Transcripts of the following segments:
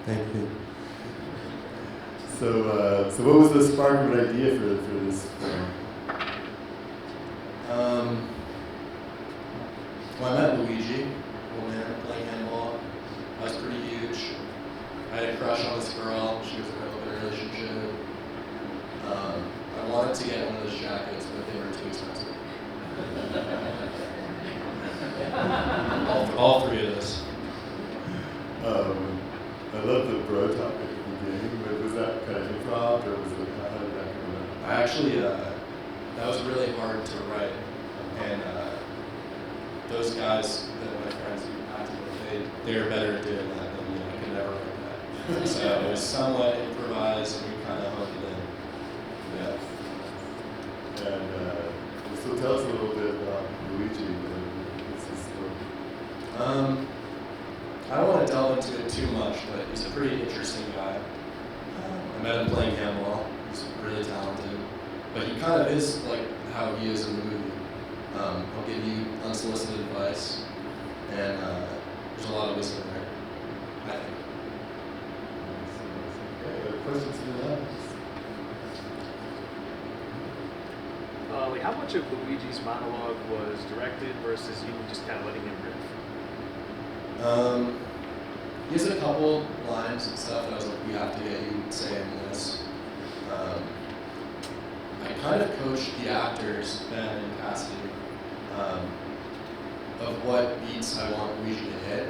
Thank you. So what was the spark of an idea for this film? Well, I met Luigi when we were playing handball. I was pretty huge. I had a crush on this girl. She was in an open relationship. I wanted to get one of those jackets, but they were too expensive. all three of those. I love the bro talk at the beginning, but was that kind of improv, or was it, how did that come out? I actually, that was really hard to write. And those guys that my friends who acted with, they were better at doing that than me. I could never write that. So it was somewhat improvised, and we kind of hooked it in. Yeah. And so tell us a little bit about Luigi and his story. I don't want to delve into it too much, but he's a pretty interesting guy. I met him playing handball. He's really talented. But he kind of is like how he is in the movie. He'll give you unsolicited advice, and there's a lot of wisdom there, I think. Okay, questions from the audience? How much of Luigi's monologue was directed versus you just kind of letting him riff? He has a couple lines and stuff that I was like, we have to get you saying this. I kind of coached the actors, Ben and Cassidy, of what beats I want Luigi to hit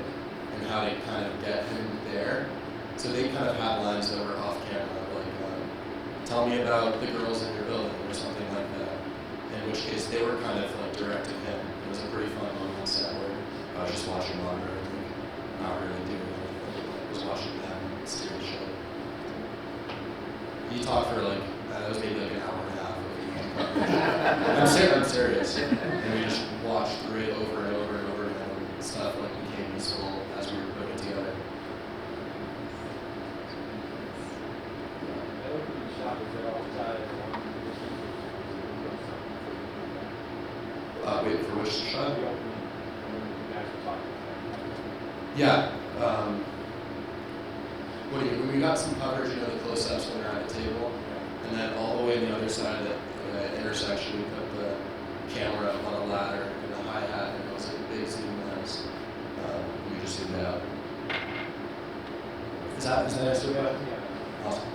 and how to kind of get him there. So they kind of had lines that were off camera, like, tell me about the girls in your building or something like that. In which case they were kind of like directing him. It was a pretty fun moment on set where I was just watching monitor and not really doing anything. I was watching them steer the show. He talked for like, that was maybe like an hour and a half of the I'm serious. And we just watched through it over and over and over again, and stuff like became useful as we were putting it together. Wait, for which shot? Yeah. When we got some coverage, you know, the close-ups when they're at the table, and then all the way on the other side of the intersection, we put the camera up on a ladder and a hi-hat, and it was like a big zoom lens. We just zoomed out. Is that answer? Yeah. Awesome.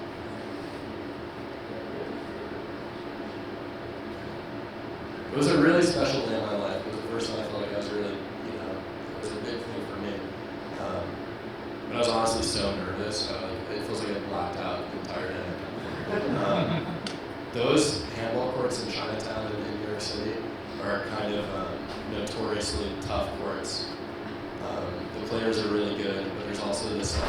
It was a really special day in my life. It was the first time I felt like I was really, it was a big thing for me. But I was honestly so nervous. It feels like I blacked out the entire day. Those handball courts in Chinatown and in New York City are kind of notoriously tough courts. The players are really good, but there's also this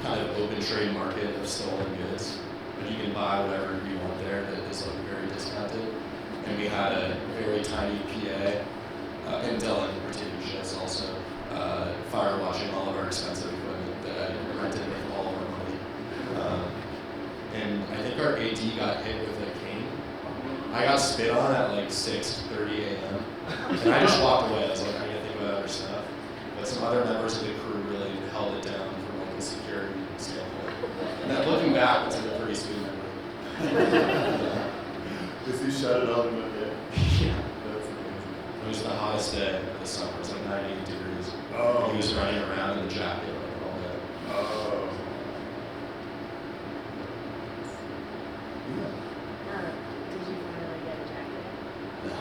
kind of open trade market of stolen goods. But you can buy whatever you want there that is like very discounted. And we had a very tiny PA, and Dylan, our TV shows also, firewashing all of our expensive equipment that I rented with all of our money. And I think our AD got hit with a cane. I got spit on at like 6:30 a.m. And I just walked away. I was like, I gotta think about other stuff. But some other members of the crew really held it down from like a security standpoint. And then looking back, it's like a pretty sweet memory. Because you shut it all in one day. Yeah. That's amazing. It was the hottest day of the summer. It was like 98 degrees. Oh. And he was running around in the jacket like all day. Oh. Yeah. Did you finally get a jacket? No.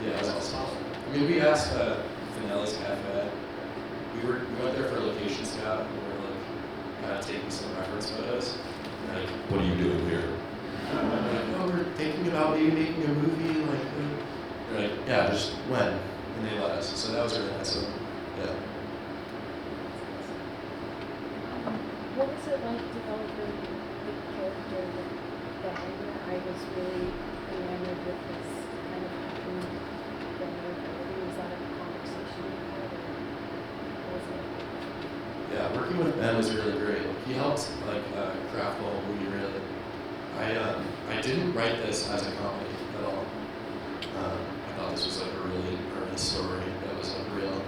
Yeah, it was awesome. I mean, we asked Finelli's Cafe. We went there for a location scout, and we were like kind of taking some reference photos. And like, what are you doing here? And we're like, oh, we're thinking about maybe making a movie. Like, they're like, yeah, just when? And they let us. So that was really nice of them. Yeah. What was it like developing the character with Ben? I was really enamored with this kind of happy vulnerability. Was that a conversation you had, or was it? Yeah, working with Ben was really great. He helped like craft the whole movie really. I didn't write this as a comedy at all. I thought this was like a really earnest story that was like real.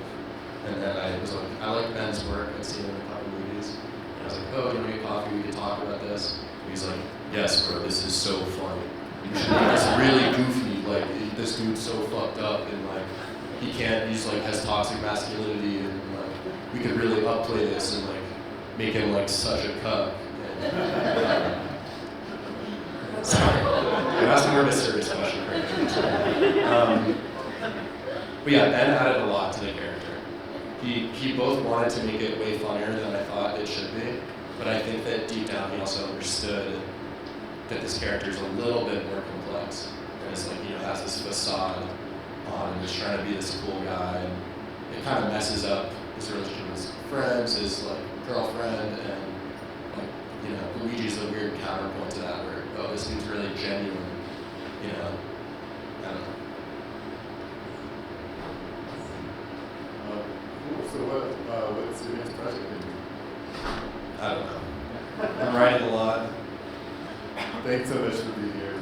And then I was like, I like Ben's work. I'd seen him in a couple movies. And I was like, oh, you want to get coffee? We could talk about this. And he's like, yes, bro, this is so funny. You should make this really goofy. Like, this dude's so fucked up and like, he's like, has toxic masculinity and like, we could really upplay this and like, make him like such a cuck. And, sorry, I'm asking more of a serious question. But yeah, Ben added a lot to the character. He both wanted to make it way funnier than I thought it should be, but I think that deep down he also understood that this character is a little bit more complex. And it's like, has this facade on and is trying to be this cool guy, and it kind of messes up his relationship with his friends, his like girlfriend, and like, Luigi's a weird counterpoint to that where, oh, this dude's really genuine, I don't know. Cool. So what's your next project? I don't know. I'm writing a lot. Thanks so much for being here.